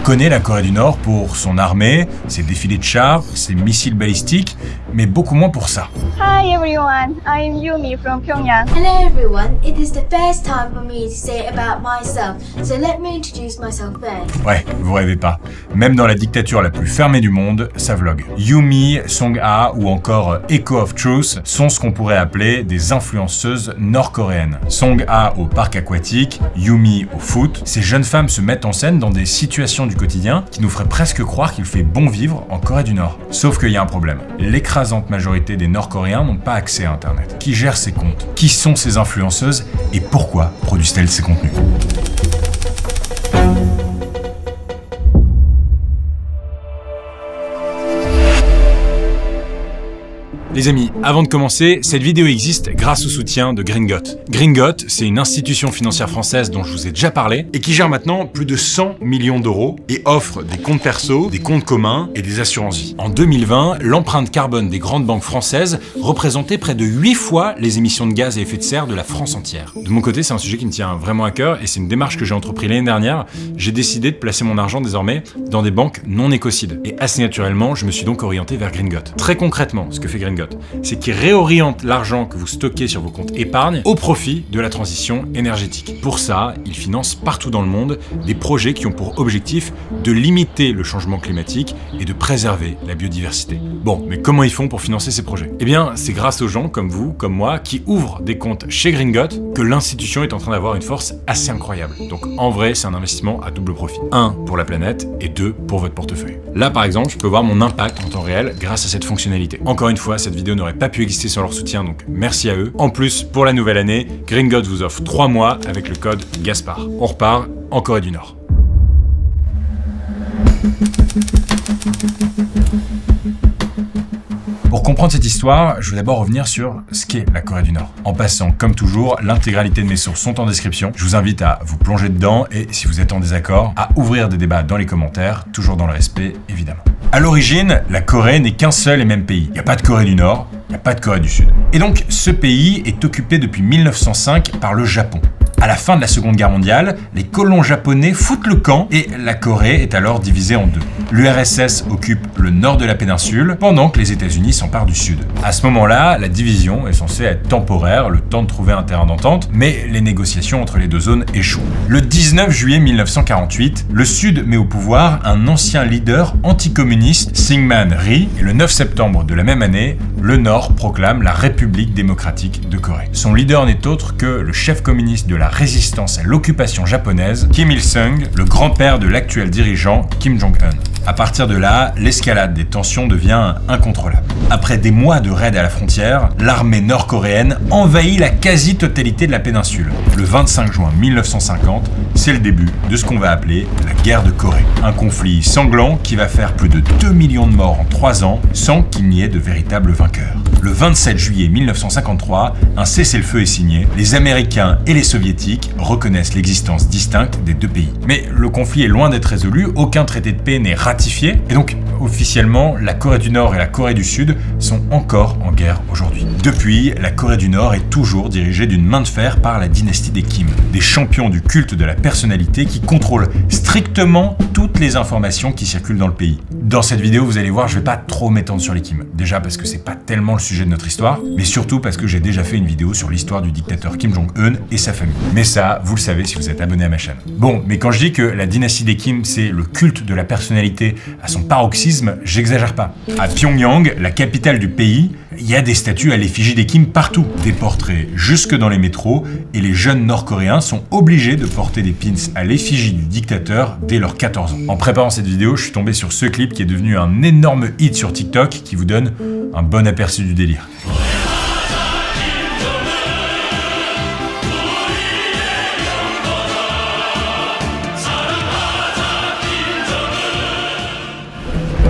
connaît la Corée du Nord pour son armée, ses défilés de chars, ses missiles balistiques, mais beaucoup moins pour ça. Hi everyone, I'm Yumi from Pyongyang. Hello everyone, it is the first time for me to say about myself, so let me introduce myself first. Ouais, vous rêvez pas. Même dans la dictature la plus fermée du monde, ça vlog. Yumi, Song-ha ou encore Echo of Truth sont ce qu'on pourrait appeler des influenceuses nord-coréennes. Song-ha au parc aquatique, Yumi au foot. Ces jeunes femmes se mettent en scène dans des situations du quotidien qui nous feraient presque croire qu'il fait bon vivre en Corée du Nord. Sauf qu'il y a un problème. L'écrasante majorité des Nord-Coréens n'ont pas accès à Internet. Qui gère ces comptes? Qui sont ces influenceuses? Et pourquoi produisent-elles ces contenus? Les amis, avant de commencer, cette vidéo existe grâce au soutien de Gringot. Gringot, c'est une institution financière française dont je vous ai déjà parlé et qui gère maintenant plus de 100 millions d'euros et offre des comptes perso, des comptes communs et des assurances vie. En 2020, l'empreinte carbone des grandes banques françaises représentait près de 8 fois les émissions de gaz à effet de serre de la France entière. De mon côté, c'est un sujet qui me tient vraiment à cœur et c'est une démarche que j'ai entreprise l'année dernière. J'ai décidé de placer mon argent désormais dans des banques non écocides. Et assez naturellement, je me suis donc orienté vers Gringot. Très concrètement, ce que fait Gringot, c'est qu'il réoriente l'argent que vous stockez sur vos comptes épargne au profit de la transition énergétique. Pour ça, il finance partout dans le monde des projets qui ont pour objectif de limiter le changement climatique et de préserver la biodiversité. Bon, mais comment ils font pour financer ces projets? Eh bien, c'est grâce aux gens comme vous, comme moi, qui ouvrent des comptes chez Gringot que l'institution est en train d'avoir une force assez incroyable. Donc en vrai, c'est un investissement à double profit. 1 pour la planète et 2 pour votre portefeuille. Là, par exemple, je peux voir mon impact en temps réel grâce à cette fonctionnalité. Encore une fois, cette vidéo n'aurait pas pu exister sans leur soutien, donc merci à eux. En plus, pour la nouvelle année, Gringot vous offre 3 mois avec le code GASPAR. On repart en Corée du Nord. Pour comprendre cette histoire, je vais d'abord revenir sur ce qu'est la Corée du Nord. En passant, comme toujours, l'intégralité de mes sources sont en description. Je vous invite à vous plonger dedans et, si vous êtes en désaccord, à ouvrir des débats dans les commentaires, toujours dans le respect, évidemment. À l'origine, la Corée n'est qu'un seul et même pays. Il n'y a pas de Corée du Nord, il n'y a pas de Corée du Sud. Et donc, ce pays est occupé depuis 1905 par le Japon. À la fin de la Seconde Guerre mondiale, les colons japonais foutent le camp et la Corée est alors divisée en deux. L'URSS occupe le nord de la péninsule pendant que les États-Unis s'emparent du sud. À ce moment-là, la division est censée être temporaire, le temps de trouver un terrain d'entente, mais les négociations entre les deux zones échouent. Le 19 juillet 1948, le Sud met au pouvoir un ancien leader anticommuniste, Syngman Rhee, et le 9 septembre de la même année, le Nord proclame la République démocratique de Corée. Son leader n'est autre que le chef communiste de la résistance à l'occupation japonaise, Kim Il-sung, le grand-père de l'actuel dirigeant Kim Jong-un. À partir de là, l'escalade des tensions devient incontrôlable. Après des mois de raids à la frontière, l'armée nord-coréenne envahit la quasi-totalité de la péninsule. Le 25 juin 1950, c'est le début de ce qu'on va appeler la guerre de Corée. Un conflit sanglant qui va faire plus de 2 millions de morts en 3 ans sans qu'il n'y ait de véritable vainqueur. Le 27 juillet 1953, un cessez-le-feu est signé. Les Américains et les Soviétiques reconnaissent l'existence distincte des deux pays. Mais le conflit est loin d'être résolu, aucun traité de paix n'est ratifié, et donc officiellement, la Corée du Nord et la Corée du Sud sont encore en guerre aujourd'hui. Depuis, la Corée du Nord est toujours dirigée d'une main de fer par la dynastie des Kim, des champions du culte de la personnalité qui contrôlent strictement toutes les informations qui circulent dans le pays. Dans cette vidéo, vous allez voir, je vais pas trop m'étendre sur les Kim. Déjà parce que c'est pas tellement le sujet de notre histoire, mais surtout parce que j'ai déjà fait une vidéo sur l'histoire du dictateur Kim Jong-un et sa famille. Mais ça, vous le savez si vous êtes abonné à ma chaîne. Bon, mais quand je dis que la dynastie des Kim, c'est le culte de la personnalité à son paroxysme, j'exagère pas. À Pyongyang, la capitale du pays, il y a des statues à l'effigie des Kim partout, des portraits jusque dans les métros, et les jeunes nord-coréens sont obligés de porter des pins à l'effigie du dictateur dès leurs 14 ans. En préparant cette vidéo, je suis tombé sur ce clip qui est devenu un énorme hit sur TikTok qui vous donne un bon aperçu du délire.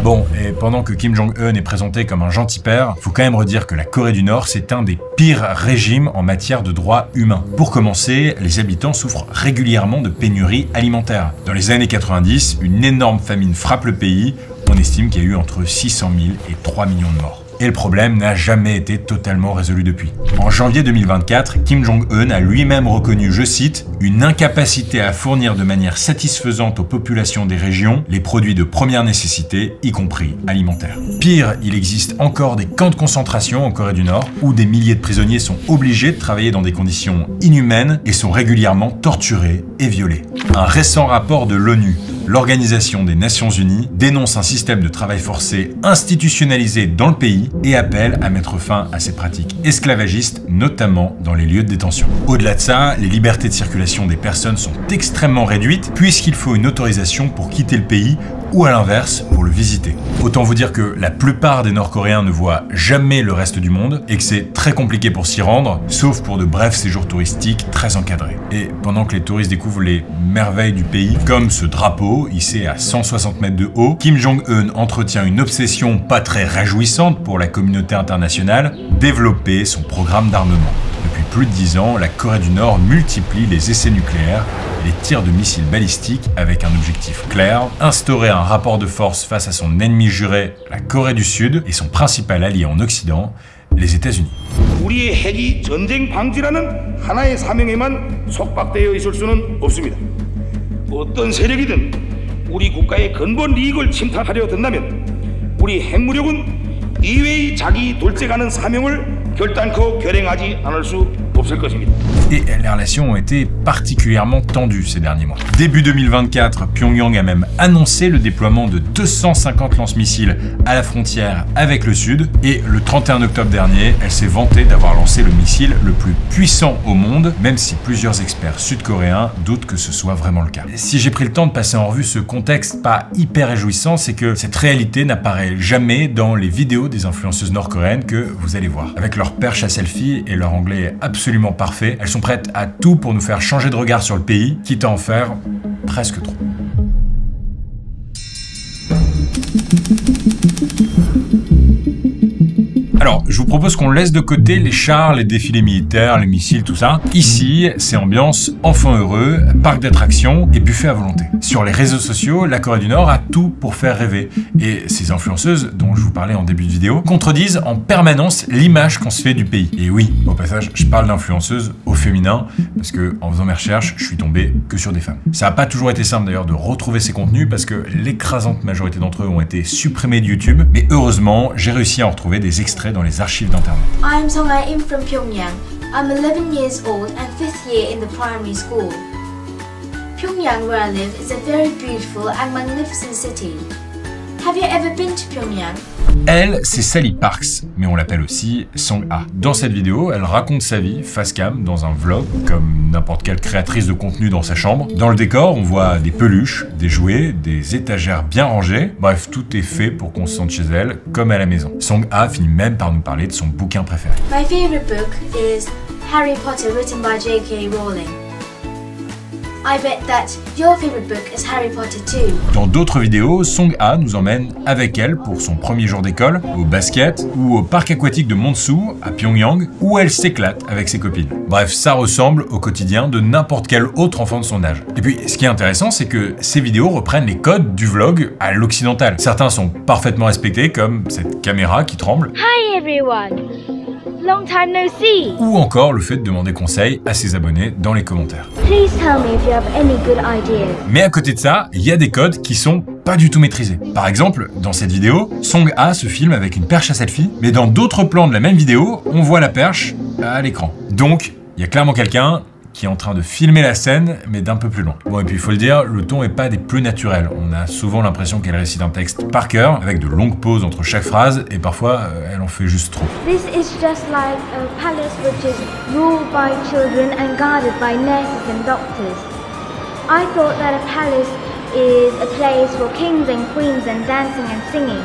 Bon, et pendant que Kim Jong-un est présenté comme un gentil père, faut quand même redire que la Corée du Nord, c'est un des pires régimes en matière de droits humains. Pour commencer, les habitants souffrent régulièrement de pénuries alimentaires. Dans les années 90, une énorme famine frappe le pays. On estime qu'il y a eu entre 600 000 et 3 millions de morts. Et le problème n'a jamais été totalement résolu depuis. En janvier 2024, Kim Jong-un a lui-même reconnu, je cite, « une incapacité à fournir de manière satisfaisante aux populations des régions les produits de première nécessité, y compris alimentaires ». Pire, il existe encore des camps de concentration en Corée du Nord où des milliers de prisonniers sont obligés de travailler dans des conditions inhumaines et sont régulièrement torturés et violés. Un récent rapport de l'ONU, l'Organisation des Nations Unies, dénonce un système de travail forcé institutionnalisé dans le pays et appelle à mettre fin à ces pratiques esclavagistes, notamment dans les lieux de détention. Au-delà de ça, les libertés de circulation des personnes sont extrêmement réduites puisqu'il faut une autorisation pour quitter le pays ou à l'inverse pour le visiter. Autant vous dire que la plupart des Nord-Coréens ne voient jamais le reste du monde et que c'est très compliqué pour s'y rendre, sauf pour de brefs séjours touristiques très encadrés. Et pendant que les touristes découvrent les merveilles du pays, comme ce drapeau hissé à 160 mètres de haut, Kim Jong-un entretient une obsession pas très réjouissante pour la communauté internationale, développer son programme d'armement. Depuis plus de 10 ans, la Corée du Nord multiplie les essais nucléaires et les tirs de missiles balistiques avec un objectif clair, instaurer un rapport de force face à son ennemi juré, la Corée du Sud, et son principal allié en Occident, les États-Unis. 우리의 핵이 전쟁 방지라는 하나의 사명에만 속박되어 있을 수는 없습니다. 어떤 세력이든 우리 국가의 근본 이익을 침탈하려 든다면 우리 핵무력은 이외의 자기 돌직하는 사명을 결단코 결행하지 않을 수 없을 것입니다. Et les relations ont été particulièrement tendues ces derniers mois. Début 2024, Pyongyang a même annoncé le déploiement de 250 lance-missiles à la frontière avec le Sud. Et le 31 octobre dernier, elle s'est vantée d'avoir lancé le missile le plus puissant au monde, même si plusieurs experts sud-coréens doutent que ce soit vraiment le cas. Si j'ai pris le temps de passer en revue ce contexte pas hyper réjouissant, c'est que cette réalité n'apparaît jamais dans les vidéos des influenceuses nord-coréennes que vous allez voir. Avec leur perche à selfie et leur anglais absolument parfait, elles sont prêtes à tout pour nous faire changer de regard sur le pays, quitte à en faire presque trop. Alors, je vous propose qu'on laisse de côté les chars, les défilés militaires, les missiles, tout ça. Ici, c'est ambiance enfants heureux, parc d'attractions et buffet à volonté. Sur les réseaux sociaux, la Corée du Nord a tout pour faire rêver. Et ces influenceuses, dont je vous parlais en début de vidéo, contredisent en permanence l'image qu'on se fait du pays. Et oui, au passage, je parle d'influenceuses au féminin, parce que en faisant mes recherches, je suis tombé que sur des femmes. Ça n'a pas toujours été simple d'ailleurs de retrouver ces contenus, parce que l'écrasante majorité d'entre eux ont été supprimés de YouTube. Mais heureusement, j'ai réussi à en retrouver des extraits dans les archives d'internet. I'm Song Ha-in from Pyongyang. I'm 11 years old and 5th year in the primary school. Pyongyang, where I live, is a very beautiful and magnificent city. Have you ever been to Pyongyang? Elle, c'est Sally Parks, mais on l'appelle aussi Song Ha. Dans cette vidéo, elle raconte sa vie face cam dans un vlog, comme n'importe quelle créatrice de contenu dans sa chambre. Dans le décor, on voit des peluches, des jouets, des étagères bien rangées. Bref, tout est fait pour qu'on se sente chez elle, comme à la maison. Song Ha finit même par nous parler de son bouquin préféré. My favorite book is Harry Potter, written by J.K. Rowling. I bet that your favorite book is Harry Potter too. Dans d'autres vidéos, Song Ha nous emmène avec elle pour son premier jour d'école, au basket ou au parc aquatique de Monsu à Pyongyang, où elle s'éclate avec ses copines. Bref, ça ressemble au quotidien de n'importe quel autre enfant de son âge. Et puis, ce qui est intéressant, c'est que ces vidéos reprennent les codes du vlog à l'occidental. Certains sont parfaitement respectés, comme cette caméra qui tremble. Hi everyone! Long time no see! Ou encore le fait de demander conseil à ses abonnés dans les commentaires. Please tell me if you have any good ideas. Mais à côté de ça, il y a des codes qui sont pas du tout maîtrisés. Par exemple, dans cette vidéo, Song Ha se filme avec une perche à selfie, mais dans d'autres plans de la même vidéo, on voit la perche à l'écran. Donc, il y a clairement quelqu'un qui est en train de filmer la scène, mais d'un peu plus loin. Bon, et puis il faut le dire, le ton est pas des plus naturels. On a souvent l'impression qu'elle récite un texte par cœur, avec de longues pauses entre chaque phrase, et parfois, elle en fait juste trop. This is just like a palace which is ruled by children and guarded by nurses and doctors. I thought that a palace is a place for kings and queens and dancing and singing.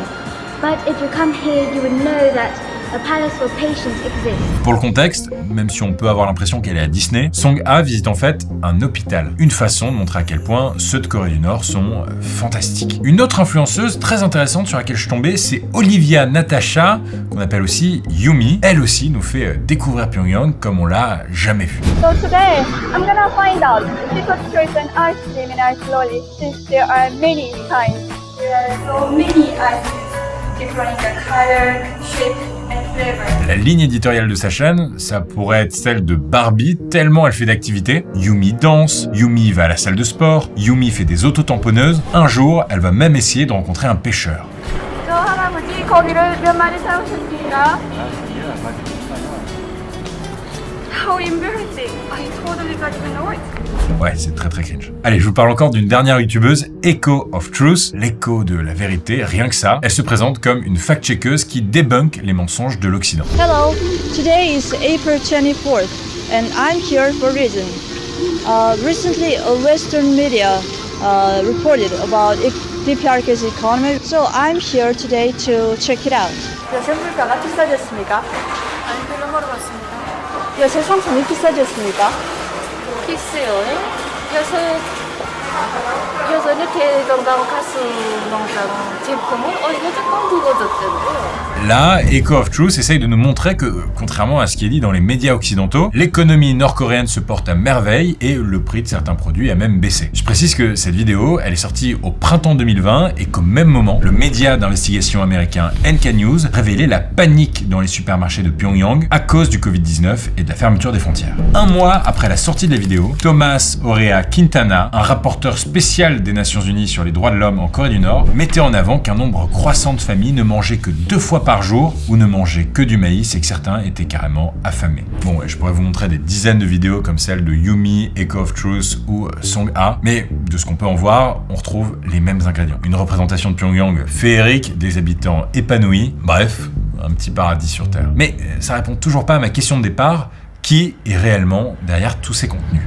But if you come here, you would know that a palace for patients exists. Pour le contexte, même si on peut avoir l'impression qu'elle est à Disney, Song Ha visite en fait un hôpital. Une façon de montrer à quel point ceux de Corée du Nord sont fantastiques. Une autre influenceuse très intéressante sur laquelle je suis tombé, c'est Olivia Natasha, qu'on appelle aussi Yumi. Elle aussi nous fait découvrir Pyongyang comme on l'a jamais vu. So today, I'm gonna find out if people choose an ice cream and ice lolly, since there are many kinds. There are so many items. different in the color, shape, and flavor. La ligne éditoriale de sa chaîne, ça pourrait être celle de Barbie, tellement elle fait d'activités. Yumi danse, Yumi va à la salle de sport, Yumi fait des autotamponneuses. Un jour, elle va même essayer de rencontrer un pêcheur. How embarrassing! I totally got ignored. Ouais, c'est très cringe. Allez, je vous parle encore d'une dernière youtubeuse, Echo of Truth, l'écho de la vérité, rien que ça. Elle se présente comme une fact-checkeuse qui débunk les mensonges de l'Occident. Hello, today is April 24th and I'm here for a reason. Recently, a Western media reported about DPRK's economy, so I'm here today to check it out. 요새 물가가 비싸졌습니까? 아니, 별로 모르겠습니다. 요새 상품이 비싸졌습니까? 글쎄요, 요새 이렇게 건강 가스 농장 제품은 이거 조금 두꺼워졌던데요. Là, Echo of Truth essaye de nous montrer que, contrairement à ce qui est dit dans les médias occidentaux, l'économie nord-coréenne se porte à merveille et le prix de certains produits a même baissé. Je précise que cette vidéo, elle est sortie au printemps 2020 et qu'au même moment, le média d'investigation américain NK News révélait la panique dans les supermarchés de Pyongyang à cause du Covid-19 et de la fermeture des frontières. Un mois après la sortie de la vidéo, Thomas Orea Quintana, un rapporteur spécial des Nations Unies sur les droits de l'homme en Corée du Nord, mettait en avant qu'un nombre croissant de familles ne mangeaient que 2 fois par jour ou ne mangeaient que du maïs et que certains étaient carrément affamés. Bon, je pourrais vous montrer des dizaines de vidéos comme celle de Yumi, Echo of Truth ou Song A, mais de ce qu'on peut en voir, on retrouve les mêmes ingrédients. Une représentation de Pyongyang féerique, des habitants épanouis, bref, un petit paradis sur Terre. Mais ça répond toujours pas à ma question de départ, qui est réellement derrière tous ces contenus ?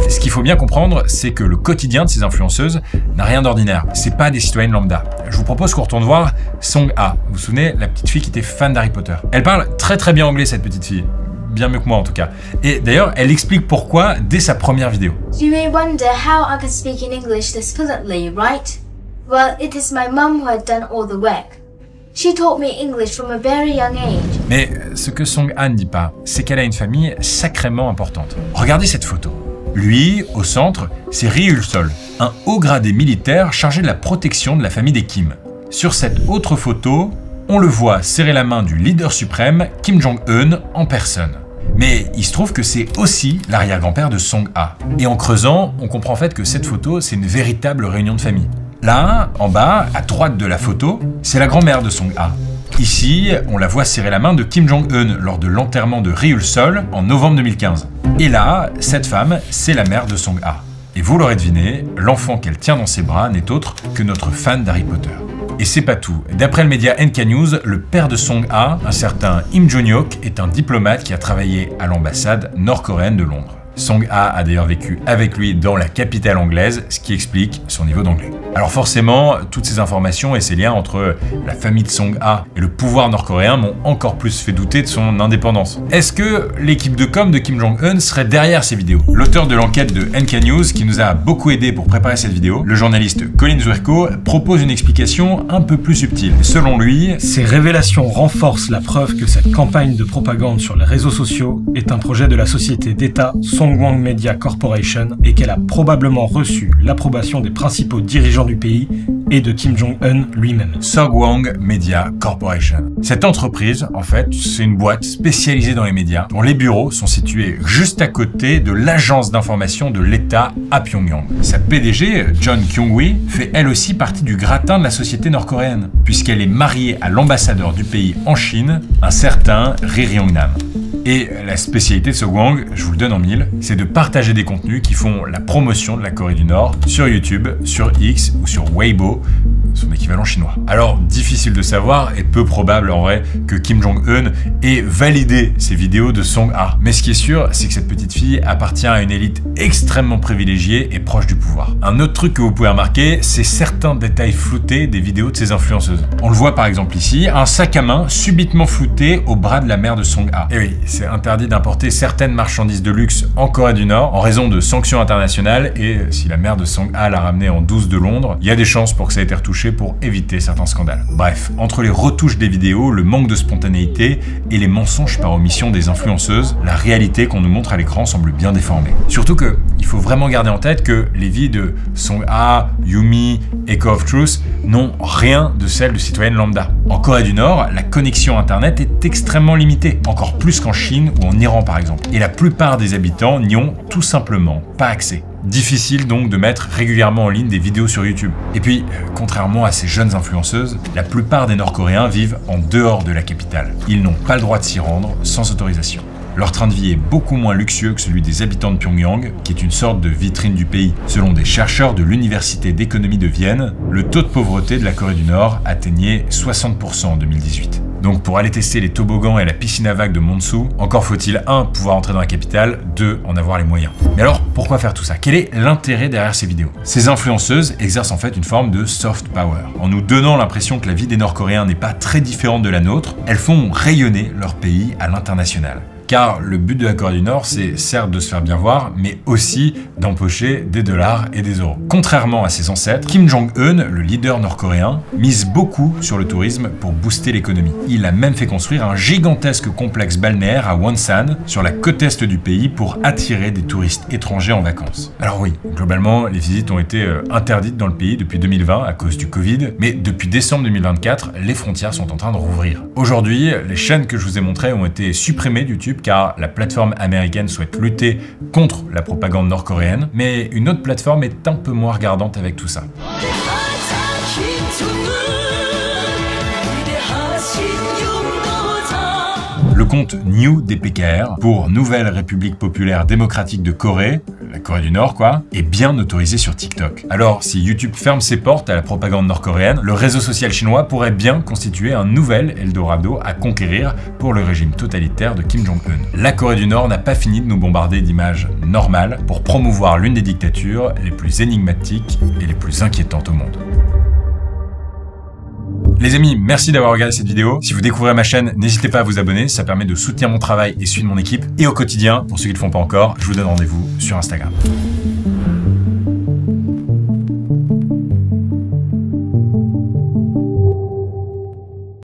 Ce qu'il faut bien comprendre, c'est que le quotidien de ces influenceuses n'a rien d'ordinaire. C'est pas des citoyennes lambda. Je vous propose qu'on retourne voir Song A. Vous vous souvenez, la petite fille qui était fan d'Harry Potter. Elle parle très bien anglais, cette petite fille. Bien mieux que moi en tout cas. Et d'ailleurs, elle explique pourquoi dès sa première vidéo. You may wonder how I can speak in English this fluently, right? Well, it is my mum who had done all the work. She taught me English from a very young age. Mais ce que Song A ne dit pas, c'est qu'elle a une famille sacrément importante. Regardez cette photo. Lui, au centre, c'est Ri Ul-sol, un haut gradé militaire chargé de la protection de la famille des Kim. Sur cette autre photo, on le voit serrer la main du leader suprême, Kim Jong-un, en personne. Mais il se trouve que c'est aussi l'arrière-grand-père de Song A. Et en creusant, on comprend en fait que cette photo, c'est une véritable réunion de famille. Là, en bas, à droite de la photo, c'est la grand-mère de Song A. Ici, on la voit serrer la main de Kim Jong-un lors de l'enterrement de Ri Ul-sol en novembre 2015. Et là, cette femme, c'est la mère de Song A. Et vous l'aurez deviné, l'enfant qu'elle tient dans ses bras n'est autre que notre fan d'Harry Potter. Et c'est pas tout. D'après le média NK News, le père de Song A, un certain Im Jong-hyuk, est un diplomate qui a travaillé à l'ambassade nord-coréenne de Londres. Song A d'ailleurs vécu avec lui dans la capitale anglaise, ce qui explique son niveau d'anglais. Alors forcément, toutes ces informations et ces liens entre la famille de Song A et le pouvoir nord-coréen m'ont encore plus fait douter de son indépendance. Est-ce que l'équipe de com de Kim Jong-un serait derrière ces vidéos? L'auteur de l'enquête de NK News, qui nous a beaucoup aidé pour préparer cette vidéo, le journaliste Colin Zwirko, propose une explication un peu plus subtile. Selon lui, ces révélations renforcent la preuve que cette campagne de propagande sur les réseaux sociaux est un projet de la société d'État Songwon Media Corporation et qu'elle a probablement reçu l'approbation des principaux dirigeants du pays et de Kim Jong-un lui-même. Songwon Media Corporation. Cette entreprise, en fait, c'est une boîte spécialisée dans les médias dont les bureaux sont situés juste à côté de l'agence d'information de l'État à Pyongyang. Sa PDG, John Kyung-wi, fait elle aussi partie du gratin de la société nord-coréenne, puisqu'elle est mariée à l'ambassadeur du pays en Chine, un certain Ri Ryong-nam. Et la spécialité de Songwon, je vous le donne en mille, c'est de partager des contenus qui font la promotion de la Corée du Nord sur YouTube, sur X ou sur Weibo, son équivalent chinois. Alors, difficile de savoir et peu probable en vrai que Kim Jong-un ait validé ces vidéos de Song A. Mais ce qui est sûr, c'est que cette petite fille appartient à une élite extrêmement privilégiée et proche du pouvoir. Un autre truc que vous pouvez remarquer, c'est certains détails floutés des vidéos de ces influenceuses. On le voit par exemple ici, un sac à main subitement flouté au bras de la mère de Song A. Et oui, c'est interdit d'importer certaines marchandises de luxe en Corée du Nord en raison de sanctions internationales et si la mère de Song A l'a ramené en douce de Londres, il y a des chances pour que ça ait été retouché pour éviter certains scandales. Bref, entre les retouches des vidéos, le manque de spontanéité et les mensonges par omission des influenceuses, la réalité qu'on nous montre à l'écran semble bien déformée. Surtout que il faut vraiment garder en tête que les vies de Song Ha, Yumi, Echo of Truth n'ont rien de celle de citoyennes lambda. En Corée du Nord, la connexion internet est extrêmement limitée, encore plus qu'en Chine ou en Iran par exemple. Et la plupart des habitants n'y ont tout simplement pas accès. Difficile donc de mettre régulièrement en ligne des vidéos sur YouTube. Et puis, contrairement à ces jeunes influenceuses, la plupart des Nord-Coréens vivent en dehors de la capitale. Ils n'ont pas le droit de s'y rendre sans autorisation. Leur train de vie est beaucoup moins luxueux que celui des habitants de Pyongyang, qui est une sorte de vitrine du pays. Selon des chercheurs de l'Université d'économie de Vienne, le taux de pauvreté de la Corée du Nord atteignait 60% en 2018. Donc pour aller tester les toboggans et la piscine à vagues de Monsu, encore faut-il 1. Pouvoir entrer dans la capitale, 2. En avoir les moyens. Mais alors, pourquoi faire tout ça? Quel est l'intérêt derrière ces vidéos? Ces influenceuses exercent en fait une forme de soft power. En nous donnant l'impression que la vie des Nord-Coréens n'est pas très différente de la nôtre, elles font rayonner leur pays à l'international. Car le but de la Corée du Nord, c'est certes de se faire bien voir, mais aussi d'empocher des dollars et des euros. Contrairement à ses ancêtres, Kim Jong-un, le leader nord-coréen, mise beaucoup sur le tourisme pour booster l'économie. Il a même fait construire un gigantesque complexe balnéaire à Wonsan, sur la côte est du pays, pour attirer des touristes étrangers en vacances. Alors oui, globalement, les visites ont été interdites dans le pays depuis 2020 à cause du Covid, mais depuis décembre 2024, les frontières sont en train de rouvrir. Aujourd'hui, les chaînes que je vous ai montrées ont été supprimées de YouTube car la plateforme américaine souhaite lutter contre la propagande nord-coréenne, mais une autre plateforme est un peu moins regardante avec tout ça. Le compte New DPKR, pour Nouvelle République Populaire Démocratique de Corée, la Corée du Nord quoi, est bien autorisé sur TikTok. Alors si YouTube ferme ses portes à la propagande nord-coréenne, le réseau social chinois pourrait bien constituer un nouvel Eldorado à conquérir pour le régime totalitaire de Kim Jong-un. La Corée du Nord n'a pas fini de nous bombarder d'images normales pour promouvoir l'une des dictatures les plus énigmatiques et les plus inquiétantes au monde. Les amis, merci d'avoir regardé cette vidéo. Si vous découvrez ma chaîne, n'hésitez pas à vous abonner, ça permet de soutenir mon travail et celui de mon équipe. Et au quotidien, pour ceux qui ne le font pas encore, je vous donne rendez-vous sur Instagram.